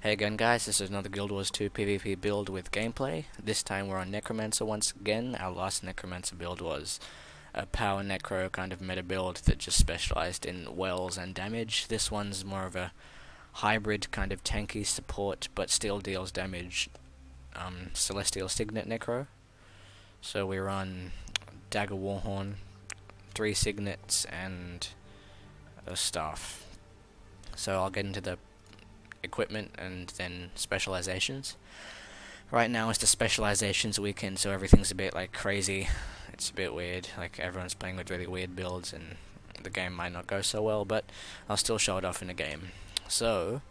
Hey again guys, this is another Guild Wars 2 PvP build with gameplay. This time we're on Necromancer once again. Our last Necromancer build was a power necro kind of meta build that just specialized in wells and damage. This one's more of a hybrid kind of tanky support but still deals damage, Celestial Signet Necro. So we run Dagger Warhorn, 3 Signets and a staff. So I'll get into the equipment and then specializations. Right now it's the specializations weekend, so everything's a bit like crazy. It's a bit weird, like everyone's playing with really weird builds and the game might not go so well, but I'll still show it off in the game. So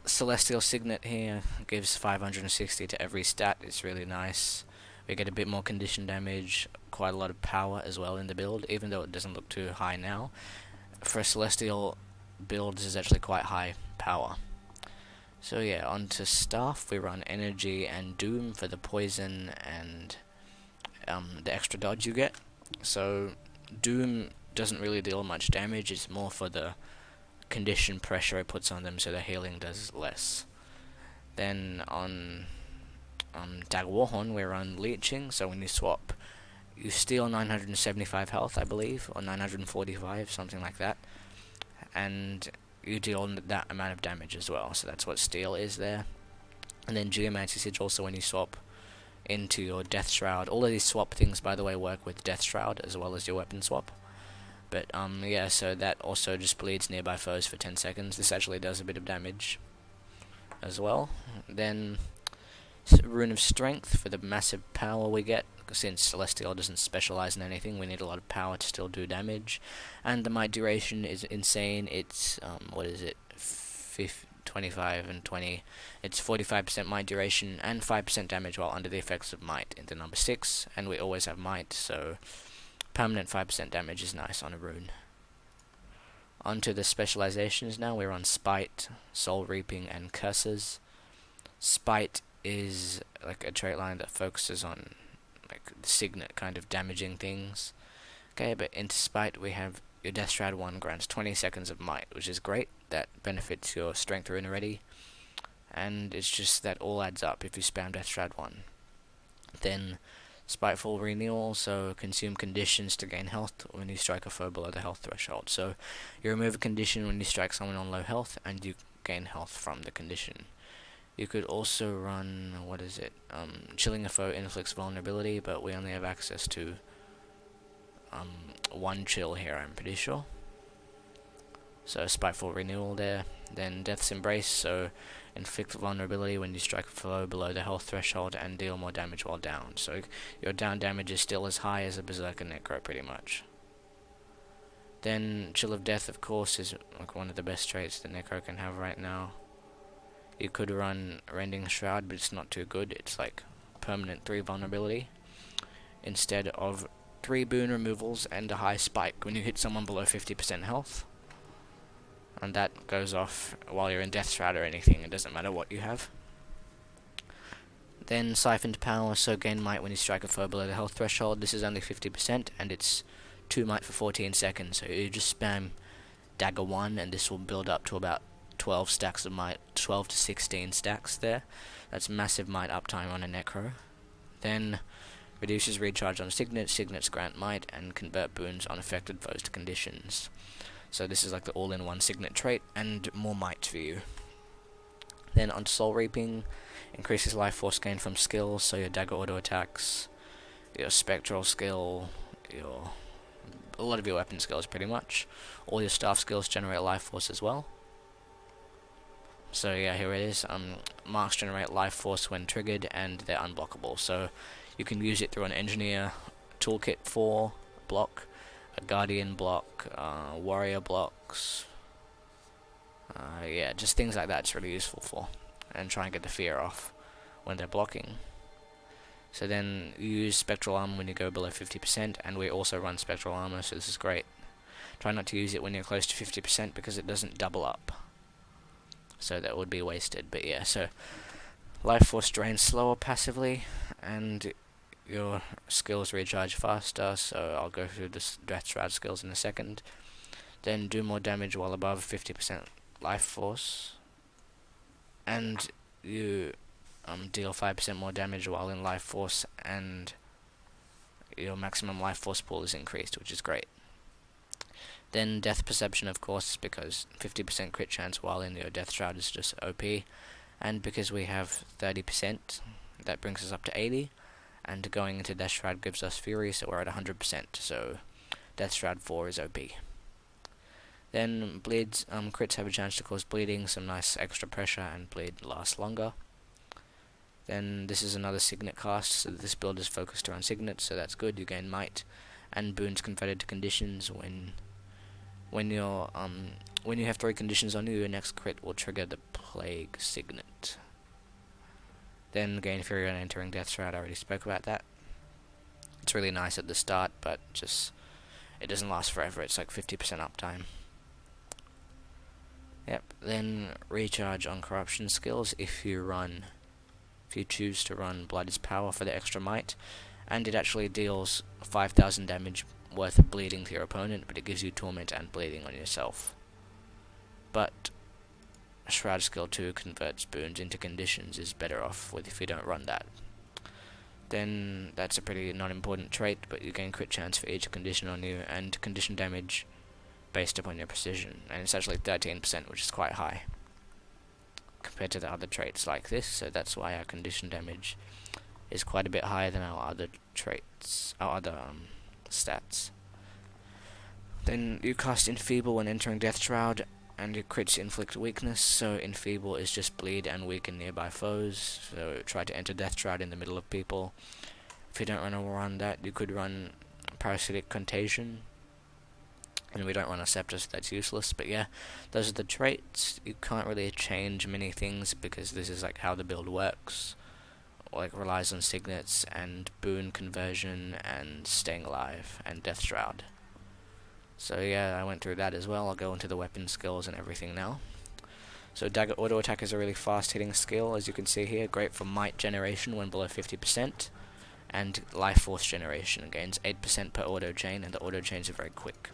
Celestial Signet here gives 560 to every stat. It's really nice. We get a bit more condition damage, quite a lot of power as well in the build, even though it doesn't look too high now. For a Celestial build, this is actually quite high power. So yeah, on to staff. We run energy and doom for the poison and the extra dodge you get. So doom doesn't really deal much damage, it's more for the condition pressure it puts on them, so the healing does less. Then on Dagger Warhorn we run leeching, so when you swap you steal 975 health I believe, or 945, something like that, and you deal that amount of damage as well, so that's what steal is there. And then Geomancy Sigil, also when you swap into your Death Shroud. All of these swap things, by the way, work with Death Shroud as well as your weapon swap. But yeah, so that also just bleeds nearby foes for 10 seconds. This actually does a bit of damage as well. Then Rune of Strength for the massive power we get. Since Celestial doesn't specialize in anything, we need a lot of power to still do damage. And the might duration is insane. It's, what is it, 25 and 20. It's 45% might duration and 5% damage while under the effects of might into number 6. And we always have might, so permanent 5% damage is nice on a rune. Onto the specializations now. We're on Spite, Soul Reaping, and Curses. Spite is like a trait line that focuses on like the Signet kind of damaging things. Okay, but into Spite we have your Death Shroud 1 grants 20 seconds of might, which is great. That benefits your Strength Rune already. And it's just that all adds up if you spam Death Shroud 1. Then Spiteful Renewal, so consume conditions to gain health when you strike a foe below the health threshold. So you remove a condition when you strike someone on low health and you gain health from the condition. You could also run, what is it, Chilling a Foe inflicts vulnerability, but we only have access to 1 chill here, I'm pretty sure. So Spiteful Renewal there. Then Death's Embrace, so inflict vulnerability when you strike a foe below the health threshold and deal more damage while down. So your down damage is still as high as a Berserker Necro pretty much. Then Chill of Death, of course, is like one of the best traits the Necro can have right now. You could run Rending Shroud, but it's not too good. It's like permanent 3 vulnerability instead of 3 boon removals and a high spike when you hit someone below 50% health. And that goes off while you're in Death Shroud or anything. It doesn't matter what you have. Then Siphoned Power, so gain might when you strike a foe below the health threshold. This is only 50% and it's 2 might for 14 seconds. So you just spam Dagger 1 and this will build up to about 12 stacks of might, 12 to 16 stacks there. That's massive might uptime on a Necro. Then reduces recharge on Signet, Signets grant might, and convert boons on affected foes to conditions. So this is like the all-in-one Signet trait, and more might for you. Then on Soul Reaping, increases life force gain from skills, so your dagger auto attacks, your spectral skill, a lot of your weapon skills pretty much. All your staff skills generate life force as well. So yeah, here it is. Marks generate life force when triggered, and they're unblockable. So you can use it through an engineer toolkit for block, a guardian block, warrior blocks. Yeah, just things like that. It's really useful for, and try and get the fear off when they're blocking. So then you use spectral armor when you go below 50%, and we also run spectral armor, so this is great. Try not to use it when you're close to 50% because it doesn't double up. So that would be wasted, but yeah, so life force drains slower passively, and your skills recharge faster, so I'll go through the Death Shroud skills in a second. Then do more damage while above 50% life force, and you deal 5% more damage while in life force, and your maximum life force pool is increased, which is great. Then death perception, of course, because 50% crit chance while in your death shroud is just OP, and because we have 30%, that brings us up to 80, and going into death shroud gives us fury, so we're at 100%, so death shroud 4 is OP. Then bleeds, crits have a chance to cause bleeding, some nice extra pressure, and bleed lasts longer. Then this is another Signet cast, so this build is focused around Signet, so that's good. You gain might, and Boon's converted to conditions. When you have 3 conditions on you, your next crit will trigger the Plague Signet. Then gain fury on entering Death Shroud. I already spoke about that. It's really nice at the start, but just it doesn't last forever. It's like 50% uptime. Yep. Then recharge on corruption skills if you choose to run Blood is Power for the extra might, and it actually deals 5,000 damage worth of bleeding to your opponent, but it gives you torment and bleeding on yourself. But Shroud skill 2 converts boons into conditions is better off with if you don't run that. Then that's a pretty non-important trait, but you gain crit chance for each condition on you, and condition damage based upon your precision, and it's actually 13%, which is quite high compared to the other traits like this, so that's why our condition damage is quite a bit higher than our other traits, our other stats. Then you cast Enfeeble when entering Death Shroud, and your crits inflict weakness, so Enfeeble is just bleed and weaken nearby foes, so try to enter Death Shroud in the middle of people. If you don't run that, you could run Parasitic Contagion, and we don't run a Scepter, so that's useless, but yeah, those are the traits. You can't really change many things because this is like how the build works. Like relies on Signets and Boon conversion and staying alive and Death Shroud. So yeah, I went through that as well. I'll go into the weapon skills and everything now. So Dagger Auto Attack is a really fast hitting skill, as you can see here, great for might generation when below 50%, and life force generation, gains 8% per auto chain, and the auto chains are very quick.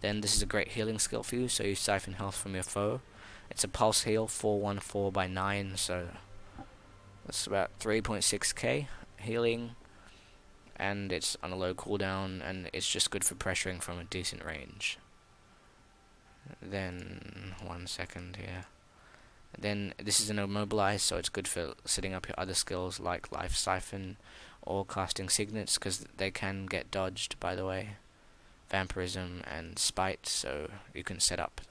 Then this is a great healing skill for you, so you siphon health from your foe. It's a pulse heal, 414 by 9, so that's about 3.6k healing, and it's on a low cooldown, and it's just good for pressuring from a decent range. Then, 1 second here. Then this is an immobilize, so it's good for setting up your other skills like Life Siphon or casting Signets, because they can get dodged, by the way. Vampirism and Spite, so you can set up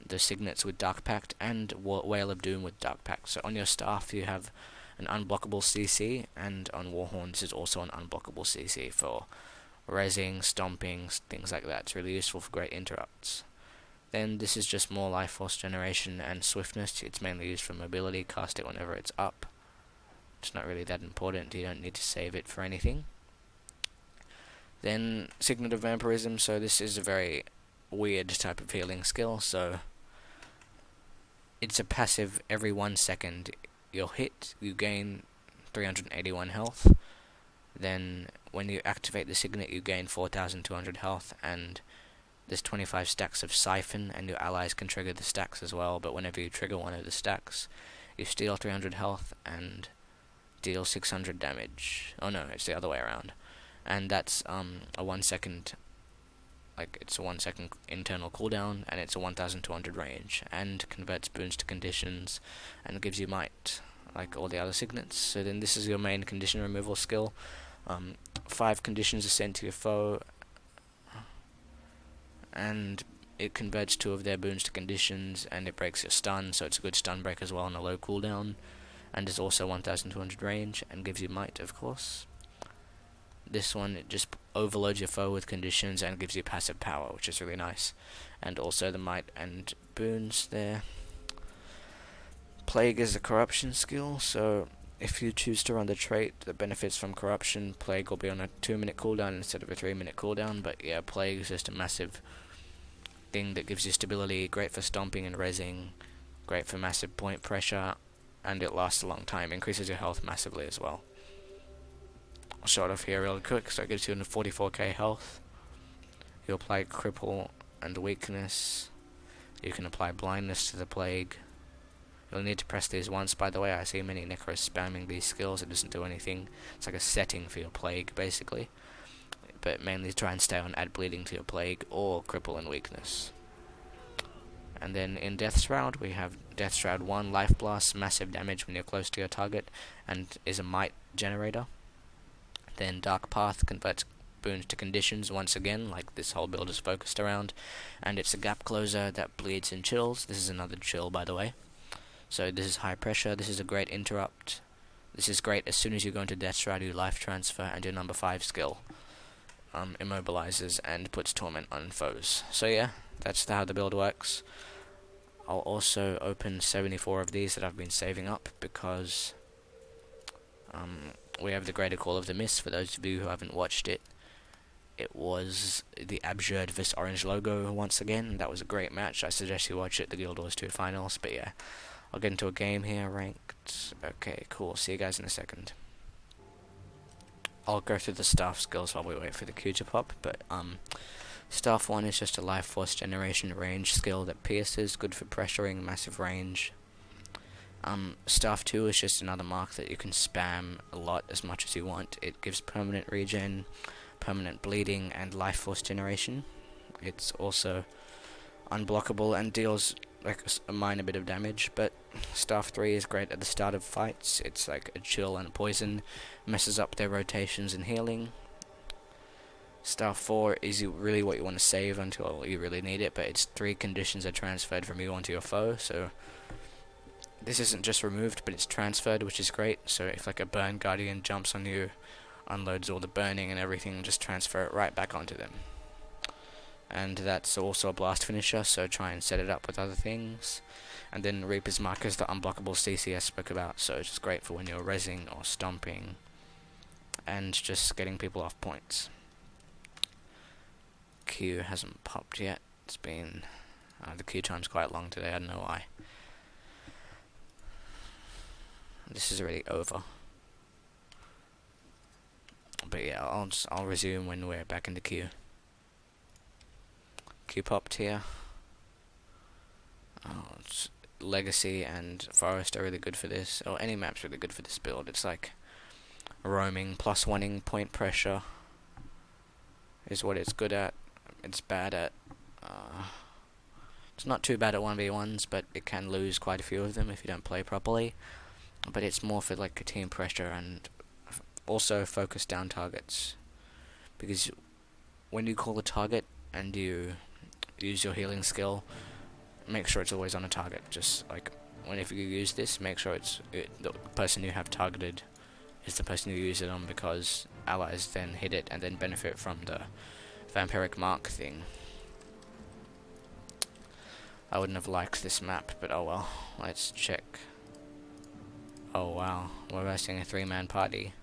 the Signets with Dark Pact and Whale of Doom with Dark Pact. So on your staff you have an unblockable CC, and on Warhorn this is also an unblockable CC for rezzing, stomping, things like that. It's really useful for great interrupts. Then this is just more life force generation and swiftness. It's mainly used for mobility, cast it whenever it's up. It's not really that important, you don't need to save it for anything. Then Signet of Vampirism, so this is a very weird type of healing skill, so it's a passive. Every 1 second you'll hit, you gain 381 health. Then when you activate the Signet you gain 4,200 health, and there's 25 stacks of Siphon, and your allies can trigger the stacks as well, but whenever you trigger one of the stacks you steal 300 health and deal 600 damage. Oh no, it's the other way around. And that's a 1 second, like it's a 1 second internal cooldown, and it's a 1,200 range, and converts boons to conditions, and gives you might, like all the other Signets. So then this is your main condition removal skill. 5 conditions are sent to your foe, and it converts 2 of their boons to conditions, and it breaks your stun, so it's a good stun break as well on a low cooldown, and is also 1,200 range, and gives you might, of course. This one, it just overloads your foe with conditions and gives you passive power, which is really nice. And also the might and boons there. Plague is a corruption skill, so if you choose to run the trait that benefits from corruption, Plague will be on a 2-minute cooldown instead of a 3-minute cooldown. But yeah, Plague is just a massive thing that gives you stability, great for stomping and rezzing, great for massive point pressure, and it lasts a long time, increases your health massively as well. I'll show it off here real quick. So it gives you 44k health. You apply cripple and weakness. You can apply blindness to the Plague. You'll need to press these once, by the way. I see many Necros spamming these skills. It doesn't do anything. It's like a setting for your plague, basically. But mainly try and stay on add bleeding to your plague or cripple and weakness. And then in Death Shroud, we have Death Shroud 1, Life Blast, massive damage when you're close to your target, and is a might generator. Then Dark Path converts boons to conditions once again, like this whole build is focused around. And it's a gap closer that bleeds and chills. This is another chill, by the way. So this is high pressure, this is a great interrupt. This is great as soon as you go into Death Shroud, you life transfer, and your number 5 skill immobilizes and puts torment on foes. So yeah, that's how the build works. I'll also open 74 of these that I've been saving up because we have the Greater Call of the Mist. For those of you who haven't watched it, it was the Absurd vs Orange logo once again. That was a great match. I suggest you watch it, the Guild Wars 2 finals. But yeah, I'll get into a game here, ranked. Okay, cool. See you guys in a second. I'll go through the staff skills while we wait for the queue to pop, but staff 1 is just a life force generation range skill that pierces, good for pressuring, massive range. Staff 2 is just another mark that you can spam a lot, as much as you want. It gives permanent regen, permanent bleeding, and life force generation. It's also unblockable and deals like a minor bit of damage, but Staff 3 is great at the start of fights. It's like a chill and poison, messes up their rotations and healing. Staff 4 is really what you want to save until you really need it, but its 3 conditions are transferred from you onto your foe, so this isn't just removed, but it's transferred, which is great. So if like a burn guardian jumps on you, unloads all the burning and everything, just transfer it right back onto them. And that's also a blast finisher, so try and set it up with other things. And then Reaper's Mark is the unblockable CC I spoke about, so it's just great for when you're rezzing or stomping and just getting people off points. Q hasn't popped yet. It's been the queue time's quite long today, I don't know why. This is already over. But yeah, I'll resume when we're back in the queue. Q popped here. Legacy and Forest are really good for this, or any map's really good for this build. It's like roaming, plus oneing, point pressure is what it's good at. It's bad at it's not too bad at 1v1s, but it can lose quite a few of them if you don't play properly. But it's more for like team pressure and also focus down targets, because when you call a target and you use your healing skill, make sure it's always on a target. Just like whenever you use this, make sure the person you have targeted is the person you use it on, because allies then hit it and then benefit from the vampiric mark thing. I wouldn't have liked this map, but oh well. Let's check. Oh wow, we're versing a 3-man party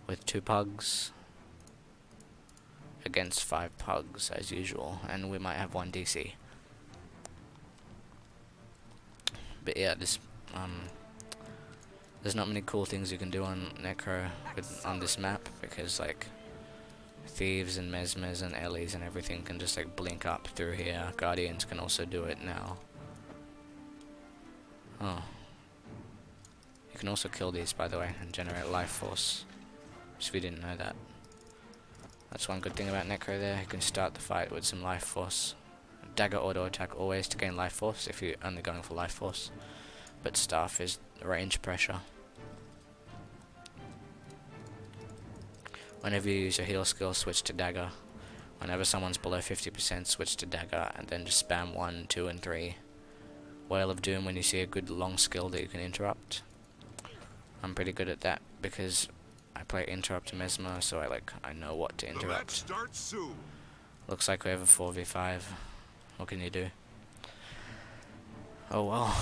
with 2 pugs against 5 pugs as usual, and we might have 1 DC. But yeah, this there's not many cool things you can do on Necro on this map, because like thieves and mesmers and Ellies and everything can just like blink up through here. Guardians can also do it now. Oh. You can also kill these, by the way, and generate life force. Just if you didn't know that. That's one good thing about Necro there. You can start the fight with some life force. Dagger auto attack always to gain life force if you're only going for life force. But staff is range pressure. Whenever you use your heal skill, switch to dagger. Whenever someone's below 50%, switch to dagger, and then just spam 1, 2, and 3. Whale of Doom when you see a good long skill that you can interrupt. I'm pretty good at that because I play interrupt mesmer, so I know what to interrupt. Looks like we have a 4v5. What can you do? Oh well.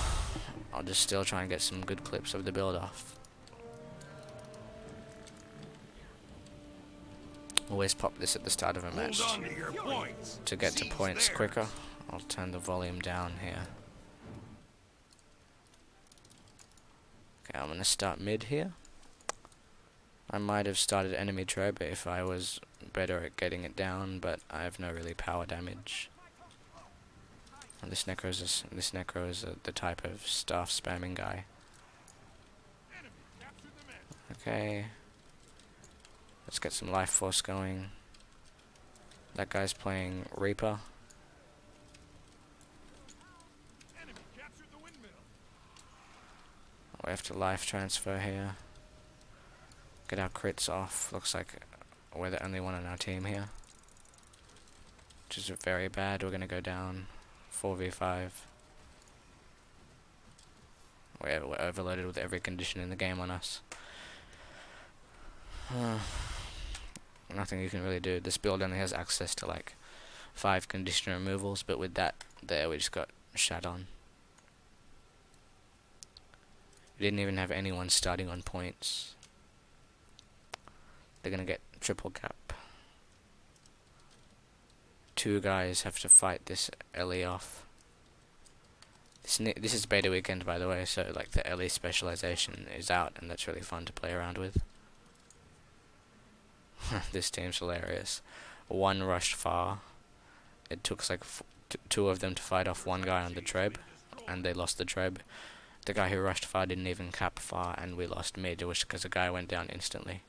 I'll just still try and get some good clips of the build off. Always pop this at the start of a match to get to points quicker. I'll turn the volume down here. Okay, I'm gonna start mid here. I might have started enemy trope if I was better at getting it down, but I have no really power damage. And this Necro is the type of staff spamming guy. Okay. Let's get some life force going. That guy's playing Reaper. We have to life transfer here. Get our crits off. Looks like we're the only one on our team here, which is very bad. We're gonna go down 4v5. We're overloaded with every condition in the game on us. Nothing you can really do. This build only has access to like 5 condition removals, but with that there we just got shat on. We didn't even have anyone starting on points. They're gonna get triple cap. 2 guys have to fight this Cele off. This is beta weekend, by the way, so like the Cele specialization is out, and that's really fun to play around with. This team's hilarious. 1 rushed far. It took like 2 of them to fight off 1 guy on the treb, and they lost the treb. The guy who rushed far didn't even cap far, and we lost mid, which because the guy went down instantly.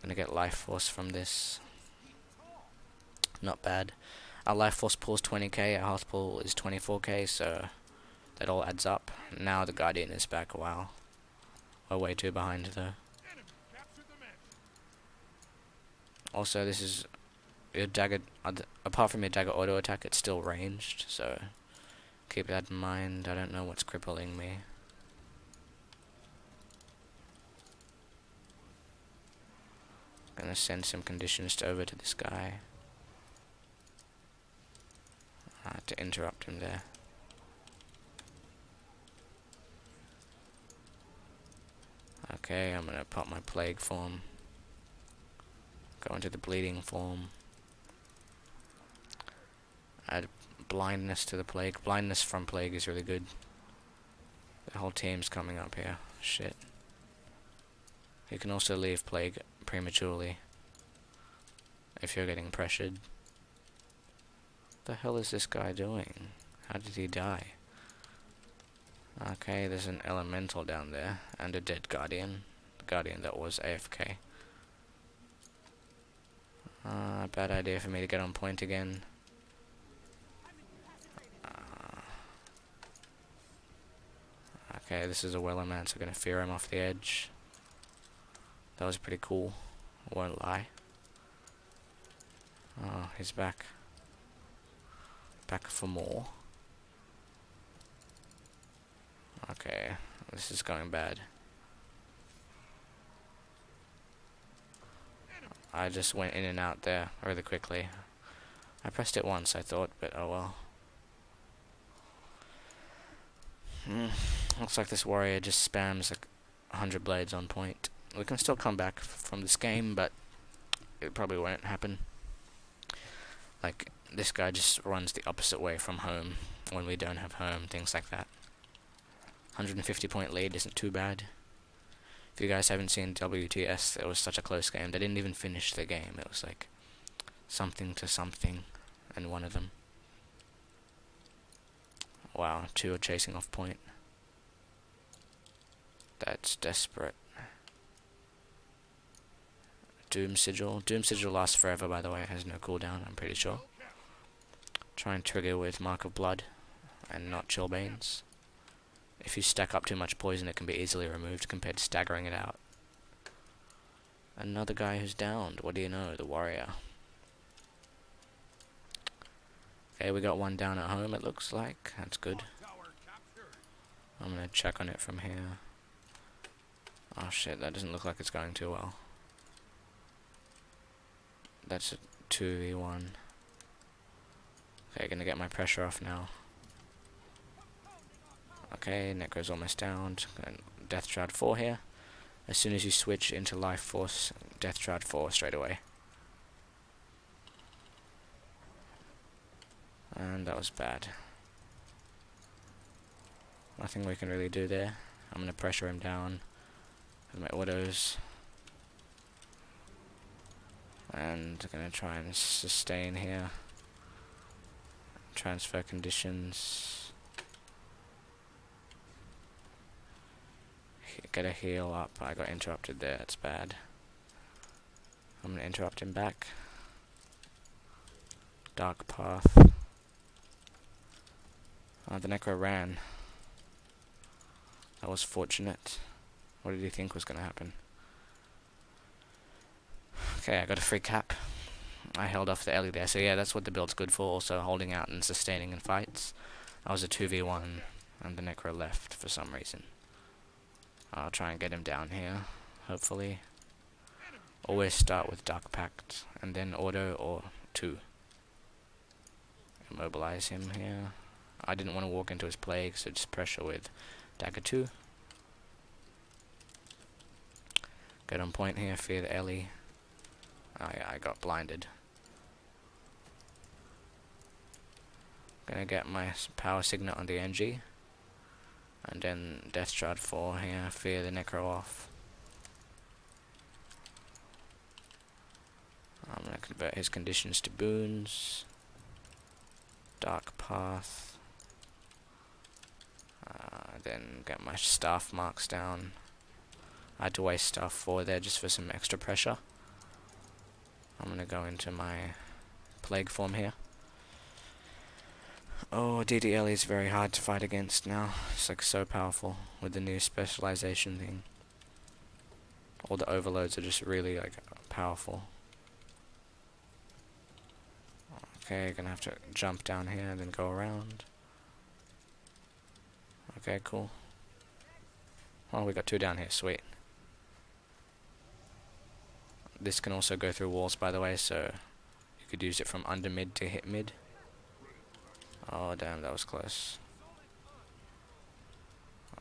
Gonna get life force from this. Not bad. Our life force pool is 20k, our health pool is 24k, so that all adds up. Now the Guardian is back. Wow. We're way too behind though. Also, this is your dagger. Apart from your dagger auto attack, it's still ranged, so keep that in mind. I don't know what's crippling me. Gonna send some conditions over to this guy. I had to interrupt him there. Okay, I'm gonna pop my plague form. Go into the bleeding form. Add blindness to the plague. Blindness from plague is really good. The whole team's coming up here. Shit. You can also leave plague prematurely if you're getting pressured. What the hell is this guy doing? How did he die? Okay, there's an elemental down there and a dead guardian. The guardian that was AFK. Bad idea for me to get on point again. Okay, this is a Wellermancer, gonna fear him off the edge. That was pretty cool, won't lie. Oh, he's back. Back for more. Okay, this is going bad. I just went in and out there really quickly. I pressed it once, I thought, but oh well. Looks like this warrior just spams like 100 blades on point. We can still come back from this game, but it probably won't happen. Like, this guy just runs the opposite way from home when we don't have home, things like that. 150 point lead isn't too bad. If you guys haven't seen WTS, it was such a close game. They didn't even finish the game. It was like something to something in one of them. Wow, 2 are chasing off point. That's desperate. Doom Sigil. Doom Sigil lasts forever, by the way. It has no cooldown, I'm pretty sure. Try and trigger with Mark of Blood and not Chillbanes. If you stack up too much poison, it can be easily removed compared to staggering it out. Another guy who's downed. What do you know? The warrior. Okay, we got 1 down at home, it looks like. That's good. I'm gonna check on it from here. Oh shit, that doesn't look like it's going too well. That's a 2v1. Okay, gonna get my pressure off now. Okay, Necro's almost down. Death Shroud 4 here. As soon as you switch into Life Force, Death Shroud 4 straight away. And that was bad. Nothing we can really do there. I'm gonna pressure him down with my autos. And I'm gonna try and sustain here. transfer conditions. Get a heal up. I got interrupted there, that's bad. I'm gonna interrupt him back. Dark path. The Necro ran. That was fortunate. What did he think was gonna happen? Okay, I got a free cap. I held off the Ellie there, so yeah, that's what the build's good for, also holding out and sustaining in fights. I was a 2v1, and the Necro left for some reason. I'll try and get him down here, hopefully. Always start with Dark Pact, and then auto or 2. Immobilize him here. I didn't want to walk into his plague, so just pressure with Dagger 2. Get on point here, fear the Ellie. I got blinded. Gonna get my power Signet on the NG. And then Death Shard 4 here, fear the Necro off. I'm gonna convert his conditions to boons. Dark path. Then get my staff marks down. I had to waste staff 4 there just for some extra pressure. I'm gonna go into my plague form here. Oh, DDL is very hard to fight against now. It's like so powerful with the new specialization thing. All the overloads are just really like powerful. Okay, gonna have to jump down here and then go around. Okay, cool. Oh, we got 2 down here, sweet. This can also go through walls, by the way, so you could use it from under mid to hit mid. Oh, damn, that was close.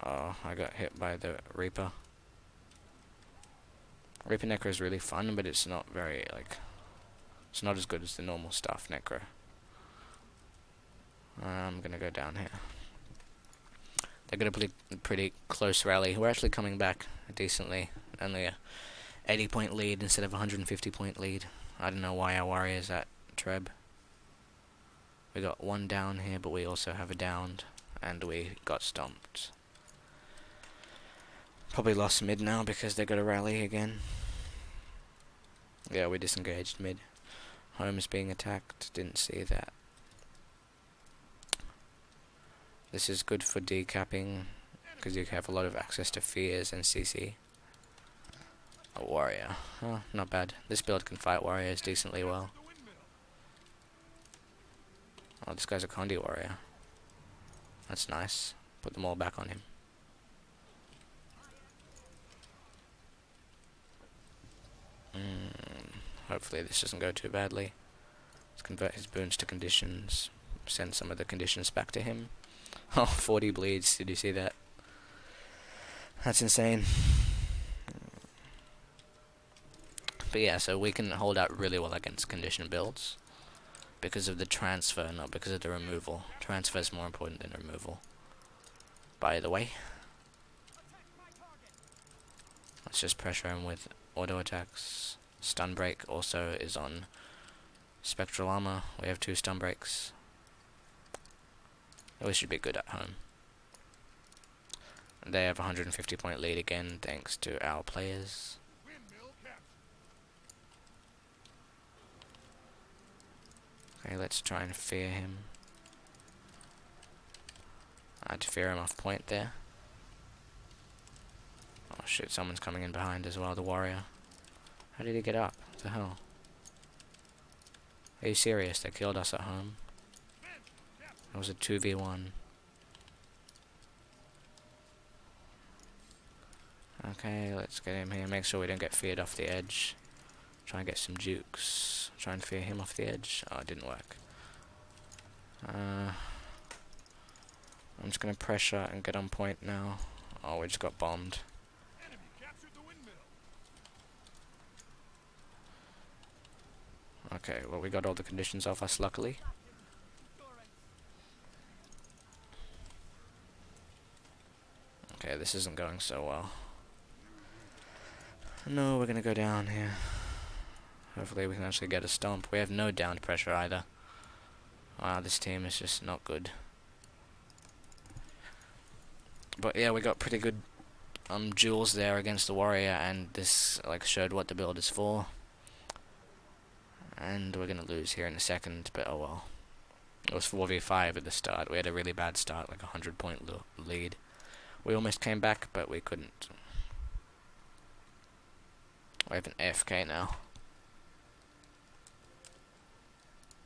Oh, I got hit by the Reaper. Reaper Necro is really fun, but it's not very, like... It's not as good as the normal stuff Necro. I'm gonna go down here. They're gonna play a pretty close rally. We're actually coming back decently. Only a 80-point lead instead of a 150-point lead. I don't know why our warrior's at Treb. We got 1 down here, but we also have a downed, and we got stomped. Probably lost mid now because they got a rally again. Yeah, we disengaged mid. Home is being attacked, didn't see that. This is good for decapping, because you have a lot of access to fears and CC. A warrior. Oh, not bad. This build can fight warriors decently well. Oh, this guy's a Condi warrior. That's nice. Put them all back on him. Hopefully this doesn't go too badly. Let's convert his boons to conditions. Send some of the conditions back to him. Oh, 40 bleeds. Did you see that? That's insane. But yeah, so we can hold out really well against condition builds. Because of the transfer, not because of the removal. Transfer is more important than removal. By the way. Let's just pressure him with auto attacks. Stun break also is on spectral armor. We have 2 stun breaks. We should be good at home. They have a 150-point lead again, thanks to our players. Okay, let's try and fear him. I had to fear him off point there. Oh shit, someone's coming in behind as well, the warrior. How did he get up? What the hell? Are you serious? They killed us at home. It was a 2v1. Okay, let's get him here. Make sure we don't get feared off the edge. Try and get some jukes. Try and fear him off the edge. Oh, it didn't work. I'm just gonna pressure and get on point now. Oh, we just got bombed. Okay, well, we got all the conditions off us, luckily. Okay, this isn't going so well. No, we're gonna go down here. Hopefully we can actually get a stomp. We have no downed pressure either. Wow, this team is just not good. But yeah, we got pretty good duels there against the warrior, and this like showed what the build is for. And we're gonna lose here in a second, but oh well. It was 4v5 at the start. We had a really bad start, like a 100-point lead. We almost came back, but we couldn't. We have an AFK now.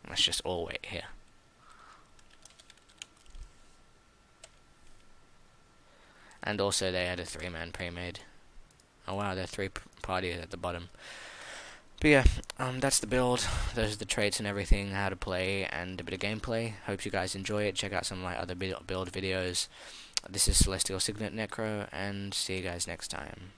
Let's just all wait here. And also they had a 3-man pre-made. Oh wow, there are 3 parties at the bottom. But yeah, that's the build. Those are the traits and everything, how to play, and a bit of gameplay. Hope you guys enjoy it. Check out some of my other build videos. This is Celestial Signet Necro, and see you guys next time.